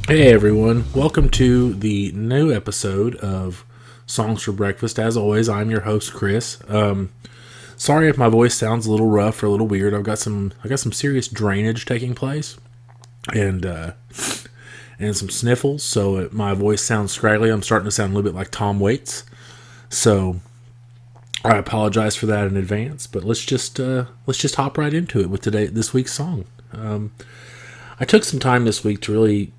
Hey everyone, welcome to the new episode of Songs for Breakfast. As always, I'm your host Chris. Sorry if my voice sounds a little rough or a little weird. I got some serious drainage taking place, and some sniffles, so my voice sounds scraggly. I'm starting to sound a little bit like Tom Waits, so I apologize for that in advance. But let's just hop right into it with this week's song. I took some time this week to really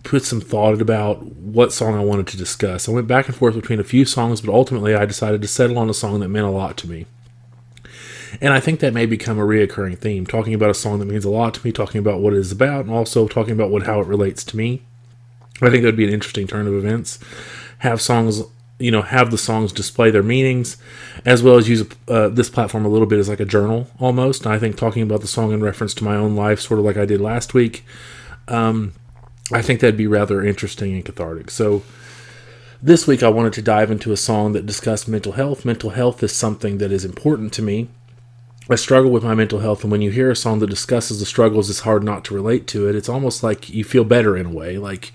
put some thought about what song I wanted to discuss. I went back and forth between a few songs, but ultimately I decided to settle on a song that meant a lot to me. And I think that may become a reoccurring theme, talking about a song that means a lot to me, talking about what it is about, and also talking about how it relates to me. I think that would be an interesting turn of events. Have the songs display their meanings, as well as use this platform a little bit as like a journal almost. And I think talking about the song in reference to my own life, sort of like I did last week, I think that'd be rather interesting and cathartic. So this week I wanted to dive into a song that discussed mental health. Mental health is something that is important to me. I struggle with my mental health, and when you hear a song that discusses the struggles, it's hard not to relate to it. It's almost like you feel better in a way. Like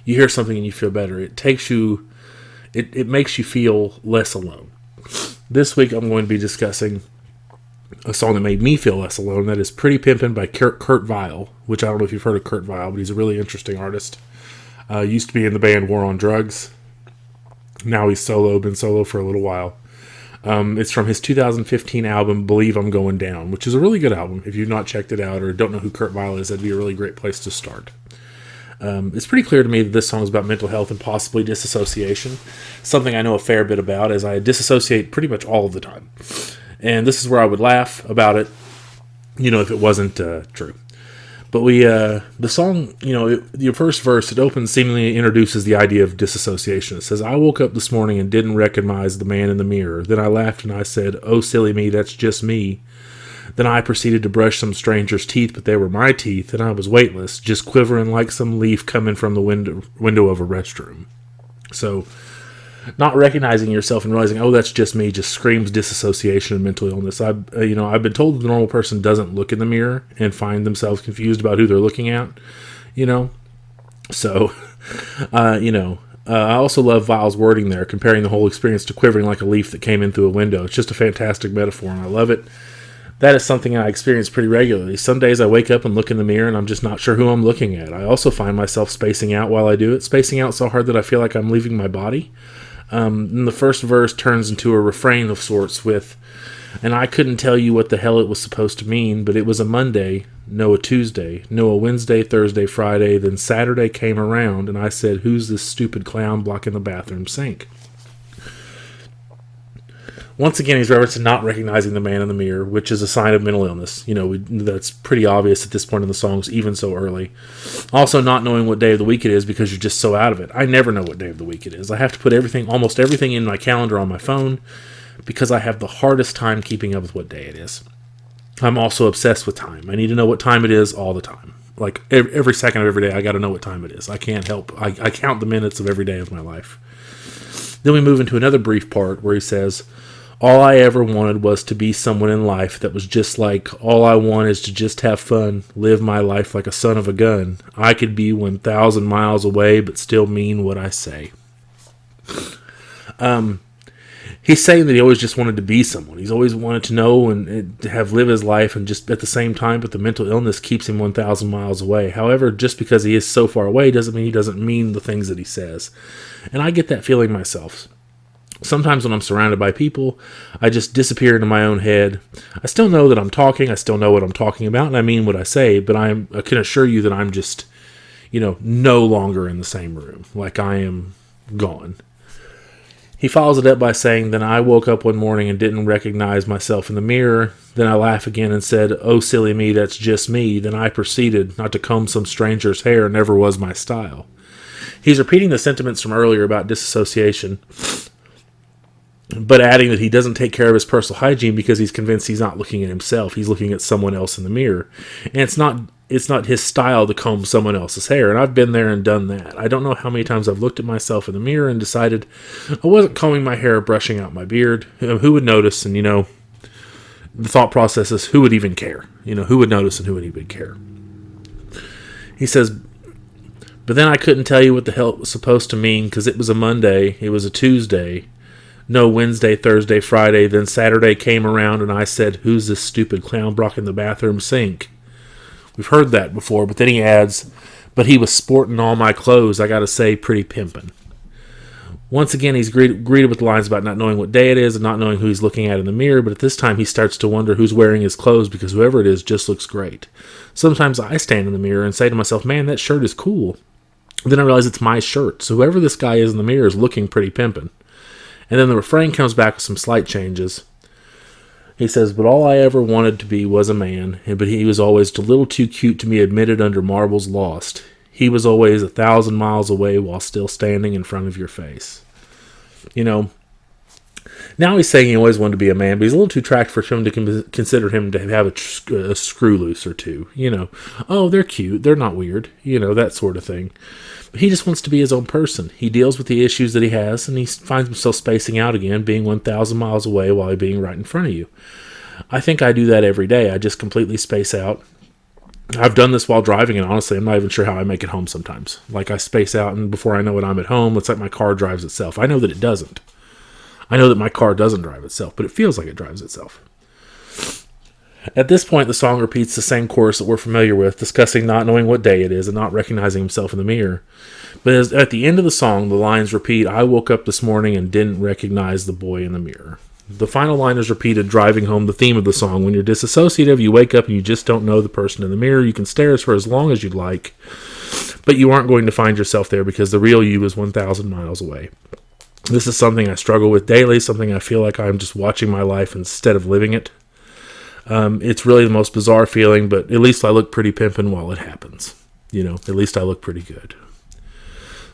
you hear something and you feel better. It makes you feel less alone. This week I'm going to be discussing a song that made me feel less alone. That is Pretty Pimpin' by Kurt Vile, which I don't know if you've heard of Kurt Vile, but he's a really interesting artist. Used to be in the band War on Drugs. Now he's been solo for a little while. It's from his 2015 album, Believe I'm Going Down, which is a really good album. If you've not checked it out or don't know who Kurt Vile is, that'd be a really great place to start. It's pretty clear to me that this song is about mental health and possibly disassociation. Something I know a fair bit about, as I disassociate pretty much all of the time. And this is where I would laugh about it, if it wasn't true. But the song, your first verse, it opens, seemingly introduces the idea of disassociation. It says, I woke up this morning and didn't recognize the man in the mirror. Then I laughed and I said, oh, silly me, that's just me. Then I proceeded to brush some stranger's teeth, but they were my teeth, and I was weightless, just quivering like some leaf coming from the window of a restroom. So, not recognizing yourself and realizing, oh, that's just me, just screams disassociation and mental illness. I've been told that the normal person doesn't look in the mirror and find themselves confused about who they're looking at, So, I also love Vile's wording there, comparing the whole experience to quivering like a leaf that came in through a window. It's just a fantastic metaphor, and I love it. That is something I experience pretty regularly. Some days I wake up and look in the mirror and I'm just not sure who I'm looking at. I also find myself spacing out while I do it, spacing out so hard that I feel like I'm leaving my body. And the first verse turns into a refrain of sorts with, and I couldn't tell you what the hell it was supposed to mean, but it was a Monday, no a Tuesday, no a Wednesday, Thursday, Friday, then Saturday came around, and I said, who's this stupid clown blocking the bathroom sink? Once again, he's referencing not recognizing the man in the mirror, which is a sign of mental illness. That's pretty obvious at this point in the songs, even so early. Also, not knowing what day of the week it is because you're just so out of it. I never know what day of the week it is. I have to put almost everything in my calendar on my phone because I have the hardest time keeping up with what day it is. I'm also obsessed with time. I need to know what time it is all the time. Like every second of every day, I got to know what time it is. I can't help. I count the minutes of every day of my life. Then we move into another brief part where he says, all I ever wanted was to be someone in life that was just like, all I want is to just have fun, live my life like a son of a gun. I could be 1,000 miles away, but still mean what I say. He's saying that he always just wanted to be someone. He's always wanted to know and to live his life, and just at the same time, but the mental illness keeps him 1,000 miles away. However, just because he is so far away doesn't mean he doesn't mean the things that he says. And I get that feeling myself. Sometimes when I'm surrounded by people, I just disappear into my own head. I still know that I'm talking. I still know what I'm talking about, and I mean what I say, but I can assure you that I'm just, no longer in the same room. Like I am gone. He follows it up by saying, then I woke up one morning and didn't recognize myself in the mirror. Then I laughed again and said, oh, silly me, that's just me. Then I proceeded not to comb some stranger's hair, never was my style. He's repeating the sentiments from earlier about disassociation, but adding that he doesn't take care of his personal hygiene because he's convinced he's not looking at himself. He's looking at someone else in the mirror. And it's not his style to comb someone else's hair. And I've been there and done that. I don't know how many times I've looked at myself in the mirror and decided I wasn't combing my hair or brushing out my beard. Who would notice? And, the thought process is, who would even care? Who would notice and who would even care? He says, but then I couldn't tell you what the hell it was supposed to mean, because it was a Monday, it was a Tuesday, no Wednesday, Thursday, Friday, then Saturday came around and I said, who's this stupid clown blocking the bathroom sink? We've heard that before, but then he adds, but he was sporting all my clothes, I gotta say, pretty pimpin'. Once again, he's greeted with lines about not knowing what day it is and not knowing who he's looking at in the mirror, but at this time he starts to wonder who's wearing his clothes, because whoever it is just looks great. Sometimes I stand in the mirror and say to myself, man, that shirt is cool. Then I realize it's my shirt, so whoever this guy is in the mirror is looking pretty pimpin'. And then the refrain comes back with some slight changes. He says, but all I ever wanted to be was a man, but he was always a little too cute to be admitted under marbles lost. He was always 1,000 miles away while still standing in front of your face. Now he's saying he always wanted to be a man, but he's a little too tracked for him to consider him to have a screw loose or two. Oh, they're cute, they're not weird, that sort of thing. But he just wants to be his own person. He deals with the issues that he has, and he finds himself spacing out again, being 1,000 miles away while being right in front of you. I think I do that every day. I just completely space out. I've done this while driving, and honestly, I'm not even sure how I make it home sometimes. Like, I space out, and before I know it, I'm at home. It's like my car drives itself. I know that it doesn't. I know that my car doesn't drive itself, but it feels like it drives itself. At this point, the song repeats the same chorus that we're familiar with, discussing not knowing what day it is and not recognizing himself in the mirror. But at the end of the song, the lines repeat, I woke up this morning and didn't recognize the boy in the mirror. The final line is repeated, driving home the theme of the song. When you're disassociative, you wake up and you just don't know the person in the mirror. You can stare for as long as you'd like, but you aren't going to find yourself there because the real you is 1,000 miles away. This is something I struggle with daily, something I feel like I'm just watching my life instead of living it. It's really the most bizarre feeling, but at least I look pretty pimpin' while it happens. At least I look pretty good.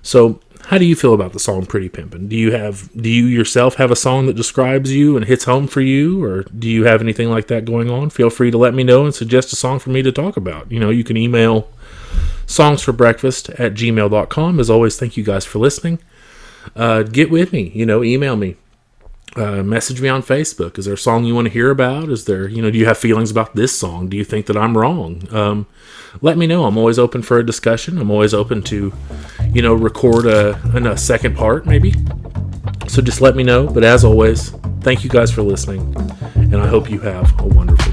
So, how do you feel about the song Pretty Pimpin'? Do you yourself have a song that describes you and hits home for you, or do you have anything like that going on? Feel free to let me know and suggest a song for me to talk about. You can email songsforbreakfast@gmail.com. As always, thank you guys for listening. Get with me, email me. Message me on Facebook. Is there a song you want to hear about? Is there, do you have feelings about this song? Do you think that I'm wrong? Let me know. I'm always open for a discussion. I'm always open to, record a second part maybe. So just let me know. But as always, thank you guys for listening, and I hope you have a wonderful